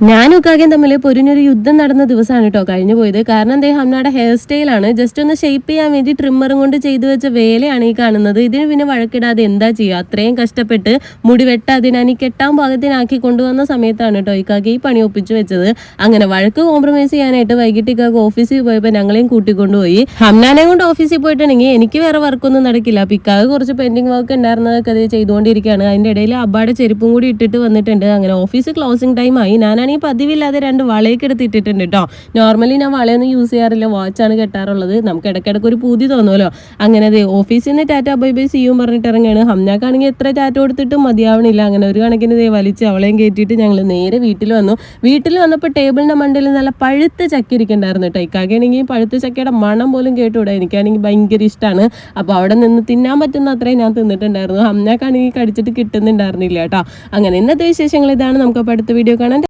ഞാനും ഇക്കാകെയും തമ്മിൽ പൊരിഞ്ഞൊരു യുദ്ധം നടന്ന ദിവസമാണ് കേട്ടോ കഴിഞ്ഞു പോയത്. കാരണം എന്തേ ഹംനയുടെ ഹെയർ സ്റ്റൈലാണ് ജസ്റ്റ് ഒന്ന് ഷേപ്പ് ചെയ്യാൻ വേണ്ടി ട്രിമ്മറും കൊണ്ട് ചെയ്തു വെച്ച വേലയാണ് ഈ കാണുന്നത്. ഇതിന് പിന്നെ വഴക്കിടാതെ എന്താ ചെയ്യുക? അത്രയും കഷ്ടപ്പെട്ട് മുടി വെട്ടാതെ ഞാൻ ഈ കെട്ടാൻ പാകത്തിനാക്കി കൊണ്ടുവന്ന സമയത്താണ് കേട്ടോ ഇക്കാകെ ഈ പണി ഒപ്പിച്ചു വെച്ചത്. അങ്ങനെ വഴക്ക് കോംപ്രമൈസ് ചെയ്യാനായിട്ട് വൈകിട്ട് ഇക്കാക്ക് ഓഫീസിൽ പോയപ്പോൾ ഞങ്ങളെയും കൂട്ടിക്കൊണ്ടുപോയി. ഹംനാനെയും കൊണ്ട് ഓഫീസിൽ പോയിട്ടുണ്ടെങ്കിൽ എനിക്ക് വേറെ വർക്കൊന്നും നടക്കില്ല. അപ്പോൾ ഇക്കാക്ക് കുറച്ച് പെൻഡിങ് വർക്ക് ഉണ്ടായിരുന്നതൊക്കെ അത് ചെയ്തുകൊണ്ടിരിക്കുകയാണ്. അതിൻ്റെ ഇടയിൽ അബ്ബാടെ ചെരുപ്പും കൂടി ഇട്ടിട്ട് വന്നിട്ടുണ്ട്. അങ്ങനെ ഓഫീസ് ക്ലോസിംഗ് ടൈം ആയി. ഞാനാണെങ്കിൽ പതിവില്ലാതെ 2 വളയൊക്കെ എടുത്ത് ഇട്ടിട്ടുണ്ട് കേട്ടോ. നോർമലി ഞാൻ വളയൊന്നും യൂസ് ചെയ്യാറില്ല, വാച്ചാണ് കെട്ടാറുള്ളത്. നമുക്ക് ഇടയ്ക്കിടയ്ക്ക് ഒരു പൂതി തോന്നുമല്ലോ. അങ്ങനെ ഓഫീസിൽ നിന്ന് ടാറ്റ ബൈ ബൈ സിയും പറഞ്ഞിട്ട് ഇറങ്ങിയാണ്. ഹംനാക്കാണെങ്കിൽ എത്ര ടാറ്റ കൊടുത്തിട്ടും മതിയാവണില്ല. അങ്ങനെ ഒരു കണക്കിന് വലിച്ച് അവളെയും കയറ്റിയിട്ട് ഞങ്ങൾ നേരെ വീട്ടിൽ വന്നു. വീട്ടിൽ വന്നപ്പോൾ ടേബിളിൻ്റെ മണ്ടയിൽ നല്ല പഴുത്ത ചക്ക ഇരിക്കണ്ടായിരുന്നു കേട്ടോ. ഇക്കാകെയാണെങ്കിൽ പഴുത്ത ചക്കയുടെ മണം പോലും കേട്ടുകൂടാ. എനിക്കാണെങ്കിൽ ഭയങ്കര ഇഷ്ടമാണ്. അപ്പോൾ അവിടെ നിന്ന് തിന്നാൻ പറ്റുന്ന അത്രയും ഞാൻ തിന്നിട്ടുണ്ടായിരുന്നു. ഹംനാക്കാണെങ്കിൽ കടിച്ചിട്ട് കിട്ടുന്നുണ്ടായിരുന്നില്ല കേട്ടോ. അങ്ങനെ ഇന്നത്തെ വിശേഷങ്ങൾ ഇതാണ്. നമുക്ക് അപ്പോൾ അടുത്ത വീഡിയോ കാണാൻ.